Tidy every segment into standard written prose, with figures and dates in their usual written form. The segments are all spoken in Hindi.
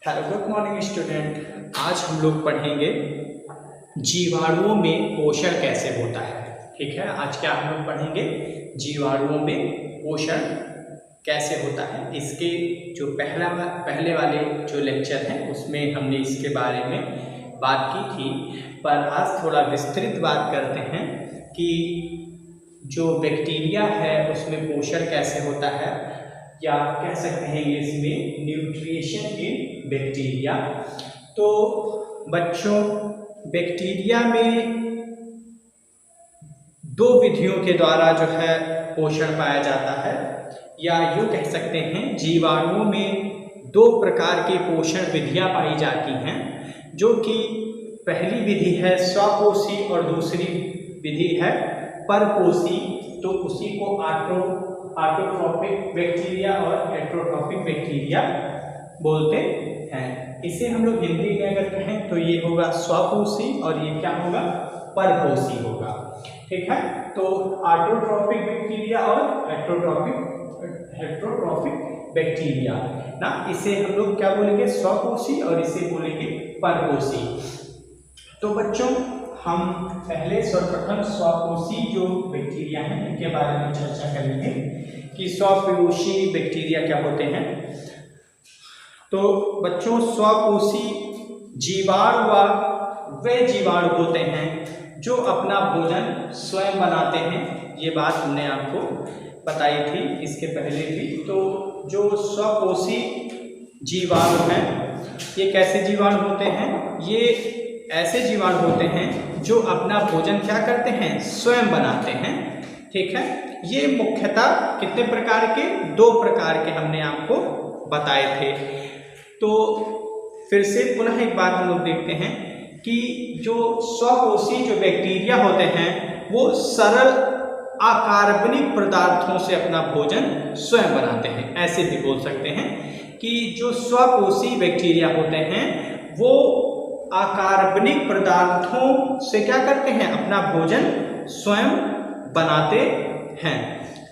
Hello good morning student. आज हम लोग पढ़ेंगे जीवाणुओं में पोषण कैसे होता है। ठीक है, आज क्या हम लोग पढ़ेंगे जीवाणुओं में पोषण कैसे होता है। इसके जो पहले वाले जो लेक्चर हैं उसमें हमने इसके बारे में बात की थी, पर आज थोड़ा विस्तृत बात करते हैं कि जो बैक्टीरिया है उसमें पोषण कैसे होता है, या कह सकते हैं इंग्लिश में न्यूट्रिशन इन बैक्टीरिया। तो बच्चों, बैक्टीरिया में दो विधियों के द्वारा जो है पोषण पाया जाता है, या यूँ कह सकते हैं जीवाणुओं में दो प्रकार की पोषण विधियां पाई जाती हैं, जो कि पहली विधि है स्वपोषी और दूसरी विधि है परपोषी। तो उसी को ऑटोट्रॉपिक बैक्टीरिया और हेटेरोट्रॉपिक बैक्टीरिया बोलते हैं। इसे हम लोग हिंदी में अगर कहें तो ये होगा स्वपोषी और ये क्या होगा, परपोषी होगा। ठीक है, तो ऑटोट्रॉपिक बैक्टीरिया और हेटेरोट्रॉपिक बैक्टीरिया ना, इसे हम लोग क्या बोलेंगे, स्वपोषी, और इसे बोलेंगे परपोषी। तो बच्चों, हम पहले सर्वप्रथम स्वपोषी जो बैक्टीरिया हैं इनके बारे में चर्चा करेंगे कि स्वपोषी बैक्टीरिया क्या होते हैं। तो बच्चों, स्वपोषी जीवाणु वे जीवाणु होते हैं जो अपना भोजन स्वयं बनाते हैं। ये बात हमने आपको बताई थी इसके पहले भी। तो जो स्वपोषी जीवाणु हैं ये कैसे जीवाणु होते हैं, ये ऐसे जीवाणु होते हैं जो अपना भोजन क्या करते हैं, स्वयं बनाते हैं। ठीक है, ये मुख्यतः कितने प्रकार के, दो प्रकार के हमने आपको बताए थे। तो फिर से पुनः एक बात हम लोग देखते हैं कि जो स्वपोषी जो बैक्टीरिया होते हैं वो सरल अकार्बनिक पदार्थों से अपना भोजन स्वयं बनाते हैं। ऐसे भी बोल सकते हैं कि जो स्वपोषी बैक्टीरिया होते हैं वो अकार्बनिक पदार्थों से क्या करते हैं, अपना भोजन स्वयं बनाते हैं।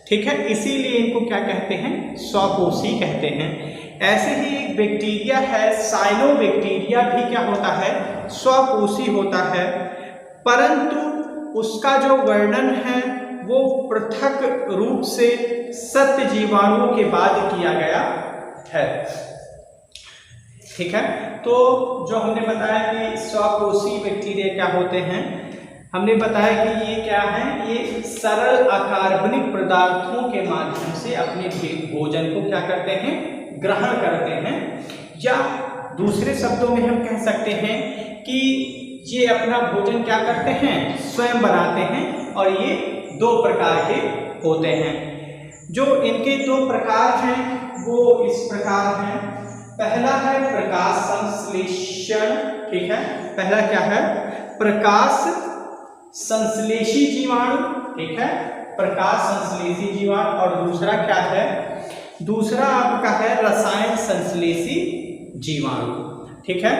ठीक है, इसीलिए इनको क्या कहते हैं, स्वपोषी कहते हैं। ऐसे ही एक बैक्टीरिया है साइनोबैक्टीरिया, भी क्या होता है, स्वपोषी होता है, परंतु उसका जो वर्णन है वो पृथक रूप से सत्य जीवाणुओं के बाद किया गया है। ठीक है, तो जो हमने बताया कि स्वपोषी बैक्टीरिया क्या होते हैं, हमने बताया कि ये क्या है, ये सरल अकार्बनिक पदार्थों के माध्यम से अपने भोजन को क्या करते हैं, ग्रहण करते हैं। या दूसरे शब्दों में हम कह सकते हैं कि ये अपना भोजन क्या करते हैं, स्वयं बनाते हैं। और ये दो प्रकार के होते हैं। जो इनके दो प्रकार हैं वो इस प्रकार हैं। पहला है प्रकाश संश्लेषण। ठीक है, पहला क्या है, प्रकाश संश्लेषी जीवाणु। ठीक है, प्रकाश संश्लेषी जीवाणु। और दूसरा क्या है, दूसरा आपका है रसायन संश्लेषी जीवाणु। ठीक है,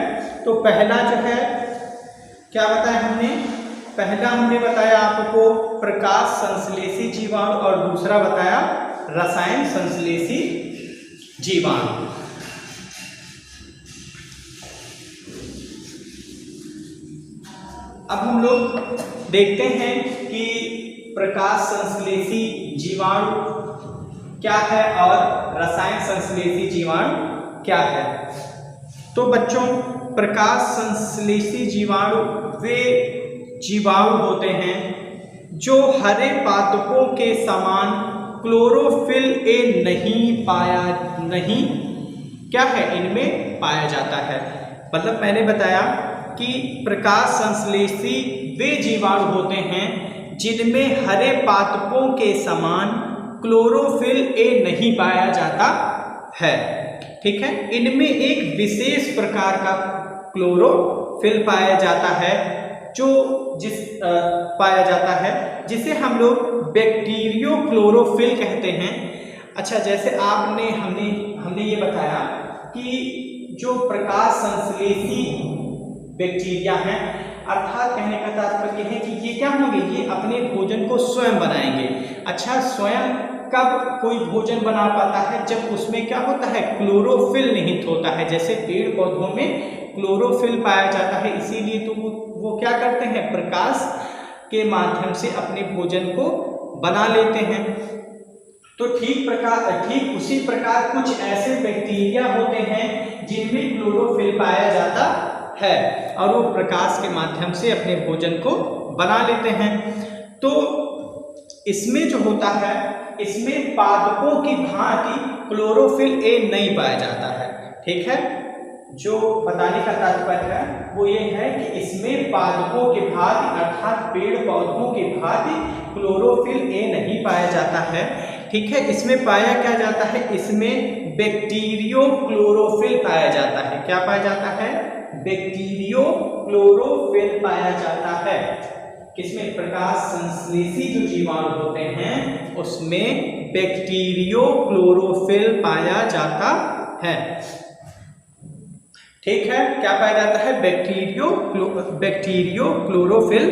तो पहला जो है क्या बताया हमने, पहला हमने बताया आपको प्रकाश संश्लेषी जीवाणु और दूसरा बताया रसायन संश्लेषी जीवाणु। अब हम लोग देखते हैं कि प्रकाश संश्लेषी जीवाणु क्या है और रसायन संश्लेषी जीवाणु क्या है। तो बच्चों, प्रकाश संश्लेषी जीवाणु वे जीवाणु होते हैं जो हरे पादपों के समान क्लोरोफिल ए नहीं क्या है, इनमें पाया जाता है। मतलब मैंने बताया कि प्रकाश संश्लेषी वे जीवाणु होते हैं जिनमें हरे पादपों के समान क्लोरोफिल ए नहीं पाया जाता है। ठीक है, इनमें एक विशेष प्रकार का क्लोरोफिल पाया जाता है पाया जाता है जिसे हम लोग बैक्टीरियो क्लोरोफिल कहते हैं। अच्छा, जैसे हमने ये बताया कि जो प्रकाश संश्लेषी बैक्टीरिया हैं, अर्थात कहने का तात्पर्य है कि ये क्या होंगे, ये अपने भोजन को स्वयं बनाएंगे। अच्छा, स्वयं कब कोई भोजन बना पाता है, जब उसमें क्या होता है, क्लोरोफिल निहित होता है। जैसे पेड़ पौधों में क्लोरोफिल पाया जाता है, इसीलिए तो वो क्या करते हैं, प्रकाश के माध्यम से अपने भोजन को बना लेते हैं। तो ठीक उसी प्रकार कुछ ऐसे बैक्टीरिया होते हैं जिनमें क्लोरोफिल पाया जाता है और वो प्रकाश के माध्यम से अपने भोजन को बना लेते हैं। तो इसमें जो होता है, इसमें पादपों की भांति क्लोरोफिल ए नहीं पाया जाता है। ठीक है, जो बताने का तात्पर्य है वो ये है कि इसमें पादपों के भांति अर्थात पेड़ पौधों के भांति क्लोरोफिल ए नहीं पाया जाता है। ठीक है, इसमें पाया क्या जाता है, इसमें बैक्टीरियो क्लोरोफिल पाया जाता है। क्या पाया जाता है, बैक्टीरियो क्लोरोफिल पाया जाता है। किसमें, प्रकाश संश्लेषी जो जीवाणु होते हैं उसमें बैक्टीरियो क्लोरोफिल पाया जाता है। ठीक है, क्या पाया जाता है, बैक्टीरियो क्लोरोफिल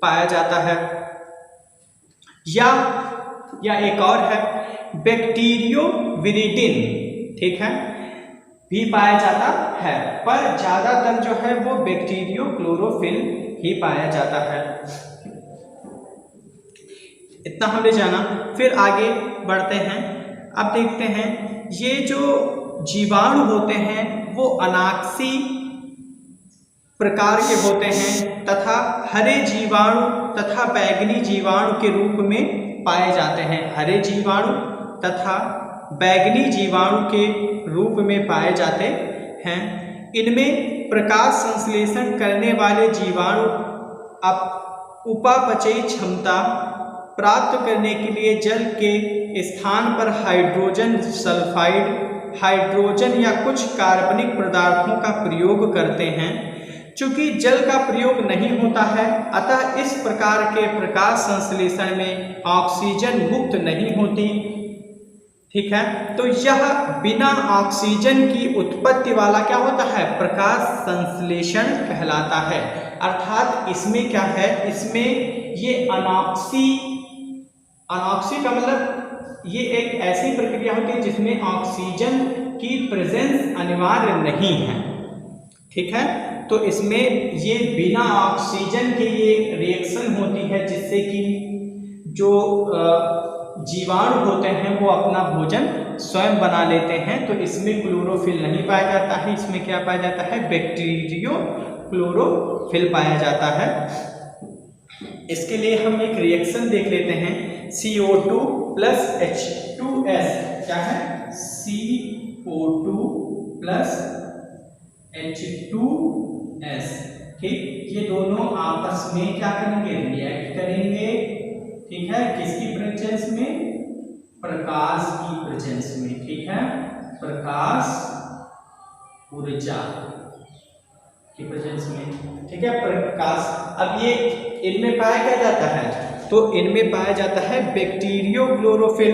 पाया जाता है। या एक और है बैक्टीरियो विरिडिन, ठीक है, भी पाया जाता है, पर ज्यादातर जो है वो बैक्टीरियो क्लोरोफिल ही पाया जाता है। इतना हमने जाना, फिर आगे बढ़ते हैं। अब देखते हैं ये जो जीवाणु होते हैं वो अनाक्सी प्रकार के होते हैं तथा हरे जीवाणु तथा बैंगनी जीवाणु के रूप में पाए जाते हैं। हरे जीवाणु तथा बैंगनी जीवाणु के रूप में पाए जाते हैं। इनमें प्रकाश संश्लेषण करने वाले जीवाणु उपापचयी क्षमता प्राप्त करने के लिए जल के स्थान पर हाइड्रोजन सल्फाइड, हाइड्रोजन या कुछ कार्बनिक पदार्थों का प्रयोग करते हैं। चूंकि जल का प्रयोग नहीं होता है अतः इस प्रकार के प्रकाश संश्लेषण में ऑक्सीजन मुक्त नहीं होती। ठीक है, तो यह बिना ऑक्सीजन की उत्पत्ति वाला क्या होता है, प्रकाश संश्लेषण कहलाता है। अर्थात इसमें क्या है, इसमें ये अनॉक्सी का मतलब ये एक ऐसी प्रक्रिया होती है जिसमें ऑक्सीजन की प्रेजेंस अनिवार्य नहीं है। ठीक है, तो इसमें ये बिना ऑक्सीजन के ये रिएक्शन होती है जिससे कि जो जीवाणु होते हैं वो अपना भोजन स्वयं बना लेते हैं। तो इसमें क्लोरोफिल नहीं पाया जाता है, इसमें क्या पाया जाता है, बैक्टीरियो क्लोरोफिल पाया जाता है। इसके लिए हम एक रिएक्शन देख लेते हैं, CO2 प्लस H2S। क्या है, CO2 प्लस H2S। ठीक, ये दोनों आपस में क्या करेंगे, रिएक्ट करेंगे। ठीक है, किसकी प्रेजेंस में, प्रकाश की प्रेजेंस में। ठीक है, प्रकाश ऊर्जा की प्रेजेंस में। ठीक है, प्रकाश। अब ये इनमें पाया क्या जाता है, तो इनमें पाया जाता है बैक्टीरियो क्लोरोफिल।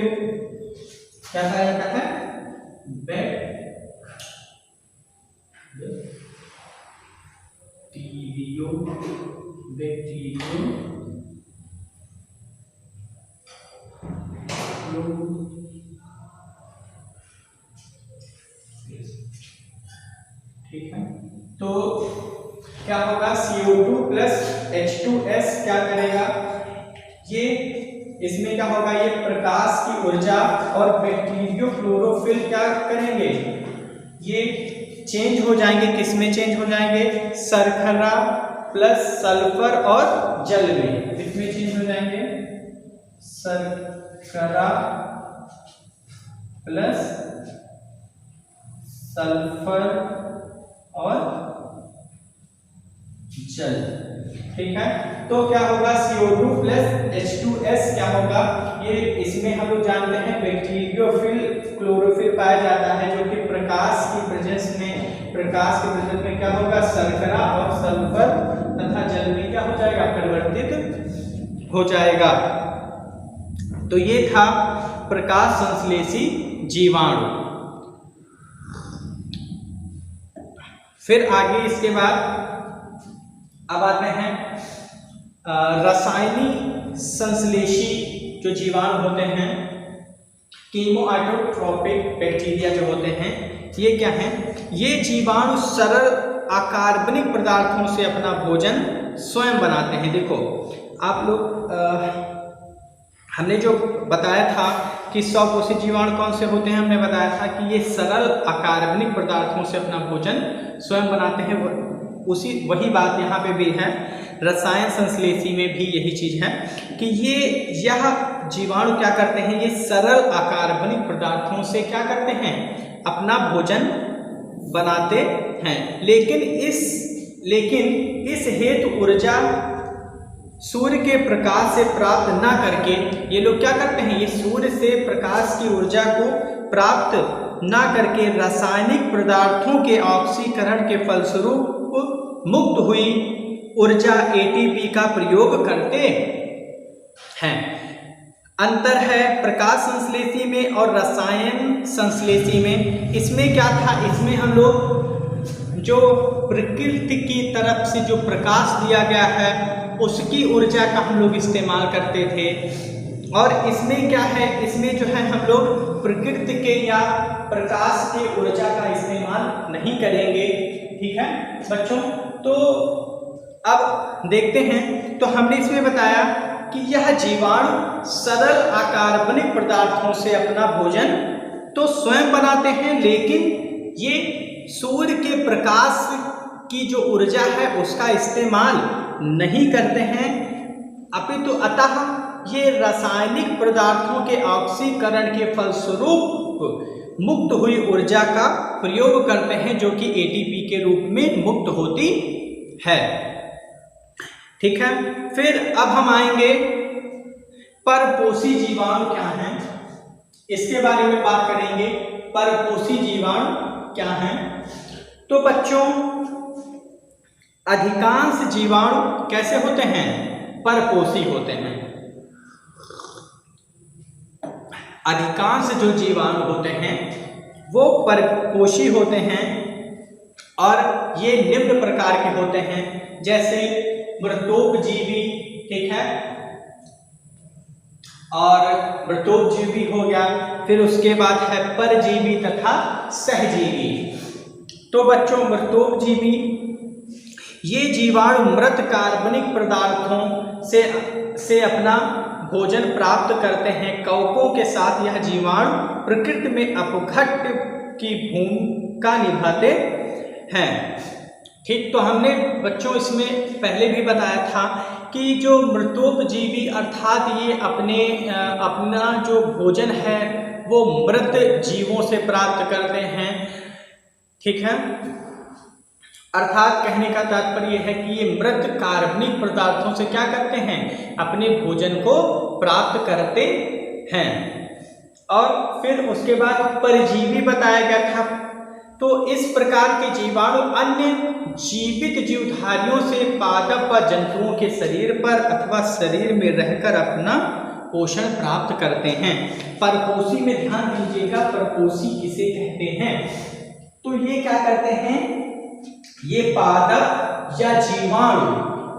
क्या पाया जाता है, बैक्टीरियो ठीक है, तो क्या होगा, CO2 प्लस H2S क्या करेगा, ये इसमें क्या होगा, ये प्रकाश की ऊर्जा और बैक्टीरियो क्लोरोफिल क्या करेंगे, ये चेंज हो जाएंगे। किस में चेंज हो जाएंगे, शर्करा प्लस सल्फर और जल में। किसमें चेंज हो जाएंगे, शर्करा प्लस सल्फर और जल। ठीक है, तो क्या होगा, CO2 प्लस H2S क्या होगा, ये इसमें हम लोग जानते हैं बैक्टीरियोफिल क्लोरोफिल पाया जाता है, जो कि प्रकाश की प्रेजेंस में क्या होगा, शर्करा और सल्फर तथा जल में क्या हो जाएगा, परिवर्तित हो जाएगा। तो ये था प्रकाश संश्लेषी जीवाणु। फिर आगे इसके बाद अब आते हैं रासायनिक संश्लेषी जो जीवाणु होते हैं कीमोऑटोट्रोपिक बैक्टीरिया जो होते हैं ये क्या हैं, ये जीवाणु सरल अकार्बनिक पदार्थों से अपना भोजन स्वयं बनाते हैं। देखो आप लोग हमने जो बताया था कि स्वपोषी जीवाणु कौन से होते हैं, हमने बताया था कि ये सरल अकार्बनिक पदार्थों से अपना भोजन स्वयं बनाते हैं। वही बात यहाँ पे भी है, रसायन संश्लेषी में भी यही चीज़ है कि यह जीवाणु क्या करते हैं, ये सरल अकार्बनिक पदार्थों से क्या करते हैं, अपना भोजन बनाते हैं। लेकिन इस हेतु ऊर्जा सूर्य के प्रकाश से प्राप्त ना करके ये लोग क्या करते हैं, ये सूर्य से प्रकाश की ऊर्जा को प्राप्त ना करके रासायनिक पदार्थों के ऑक्सीकरण के फलस्वरूप मुक्त हुई ऊर्जा एटीपी का प्रयोग करते हैं। अंतर है प्रकाश संश्लेषी में और रसायन संश्लेषी में। इसमें क्या था, इसमें हम लोग जो प्रकृति की तरफ से जो प्रकाश दिया गया है उसकी ऊर्जा का हम लोग इस्तेमाल करते थे, और इसमें क्या है, इसमें जो है हम लोग प्रकृति के या प्रकाश की ऊर्जा का इस्तेमाल नहीं करेंगे। ठीक है बच्चों, तो अब देखते हैं। तो हमने इसमें बताया कि यह जीवाणु सरल अकार्बनिक पदार्थों से अपना भोजन तो स्वयं बनाते हैं, लेकिन ये सूर्य के प्रकाश की जो ऊर्जा है उसका इस्तेमाल नहीं करते हैं, अपितु अतः ये रासायनिक पदार्थों के ऑक्सीकरण के फलस्वरूप मुक्त हुई ऊर्जा का प्रयोग करते हैं, जो कि एटीपी के रूप में मुक्त होती है। ठीक है, फिर अब हम आएंगे परपोषी जीवाणु क्या हैं, इसके बारे में बात करेंगे। परपोषी जीवाणु क्या हैं? तो बच्चों अधिकांश जीवाणु कैसे होते हैं, परपोषी होते हैं। अधिकांश जो जीवाणु होते हैं वो परपोषी होते हैं, और ये निम्न प्रकार के होते हैं, जैसे मृतोपजीवी, ठीक है, और मृतोपजीवी हो गया, फिर उसके बाद है परजीवी तथा सहजीवी। तो बच्चों मृतोपजीवी ये जीवाणु मृत कार्बनिक पदार्थों से अपना भोजन प्राप्त करते हैं। कवकों के साथ यह जीवाणु प्रकृति में अपघट्य की भूमिका निभाते हैं। ठीक, तो हमने बच्चों इसमें पहले भी बताया था कि जो मृतोपजीवी अर्थात ये अपना जो भोजन है वो मृत जीवों से प्राप्त करते हैं। ठीक है, अर्थात कहने का तात्पर्य है कि ये मृत कार्बनिक पदार्थों से क्या करते हैं, अपने भोजन को प्राप्त करते हैं। और फिर उसके बाद परजीवी बताया गया था। तो इस प्रकार के जीवाणु अन्य जीवित जीवधारियों से पादप व जंतुओं के शरीर पर अथवा शरीर में रहकर अपना पोषण प्राप्त करते हैं। परपोषी में ध्यान दीजिएगा, परपोषी किसे कहते हैं? तो ये क्या करते हैं, ये पादप या जीवाणु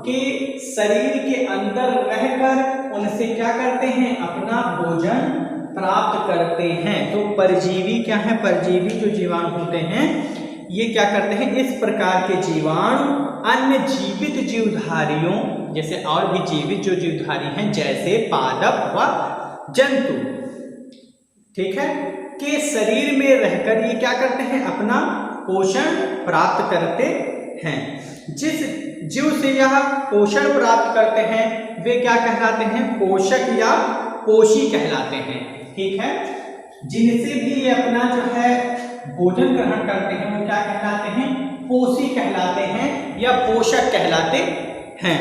के शरीर के अंदर रहकर उनसे क्या करते हैं, अपना भोजन प्राप्त करते हैं। तो परजीवी क्या है, परजीवी जो जीवाणु होते हैं ये क्या करते हैं, इस प्रकार के जीवाणु अन्य जीवित जीवधारियों, जैसे और भी जीवित जो जीवधारी हैं जैसे पादप व जंतु, ठीक है, के शरीर में रहकर ये क्या करते हैं, अपना पोषण प्राप्त करते हैं। जिस जीव से यह पोषण प्राप्त करते हैं वे क्या कहलाते हैं, पोषक या पोषी कहलाते हैं। ठीक है, जिनसे भी ये अपना जो है भोजन ग्रहण करते हैं वो क्या कहलाते हैं, पोषी कहलाते हैं या पोषक कहलाते हैं।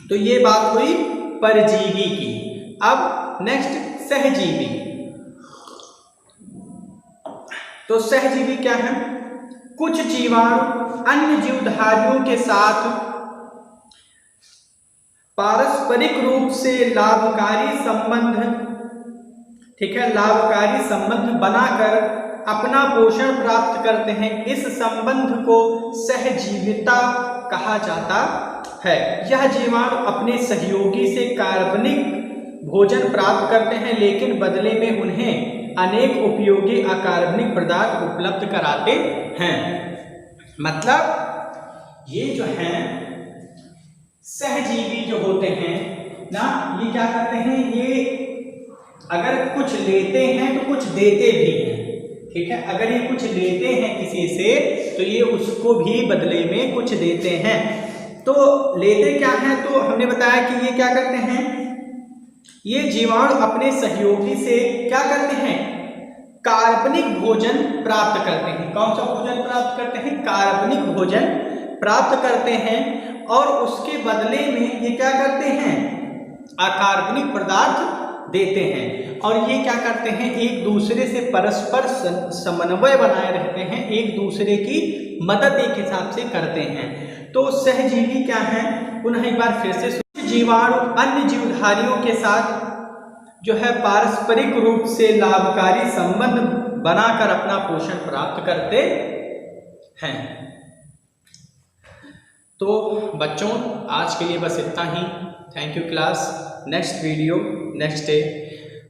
तो ये बात हुई परजीवी की। अब नेक्स्ट सहजीवी। तो सहजीवी क्या है, कुछ जीवाणु अन्य जीवधारियों के साथ पारस्परिक रूप से लाभकारी संबंध, ठीक है, लाभकारी संबंध बनाकर अपना पोषण प्राप्त करते हैं। इस संबंध को सहजीविता कहा जाता है। यह जीवाणु अपने सहयोगी से कार्बनिक भोजन प्राप्त करते हैं, लेकिन बदले में उन्हें अनेक उपयोगी अकार्बनिक पदार्थ उपलब्ध कराते हैं। मतलब ये जो हैं सहजीवी जो होते हैं ना, ये क्या करते हैं, ये अगर कुछ लेते हैं तो कुछ देते भी हैं। ठीक है, अगर ये कुछ लेते हैं किसी से तो ये उसको भी बदले में कुछ देते हैं। तो लेते क्या हैं, तो हमने बताया कि ये क्या करते हैं, ये जीवाणु अपने सहयोगी से क्या करते हैं, कार्बनिक भोजन प्राप्त करते हैं। कौन सा भोजन प्राप्त करते हैं, कार्बनिक भोजन प्राप्त करते हैं, और उसके बदले में ये क्या करते हैं, अकार्बनिक पदार्थ देते हैं। और ये क्या करते हैं, एक दूसरे से परस्पर समन्वय बनाए रहते हैं, एक दूसरे की मदद एक हिसाब से करते हैं। तो सहजीवी क्या है, पुनः एक बार फिर से, जीवाणु अन्य जीवधारियों के साथ जो है पारस्परिक रूप से लाभकारी संबंध बनाकर अपना पोषण प्राप्त करते हैं। तो बच्चों आज के लिए बस इतना ही। Thank you class. Next video next day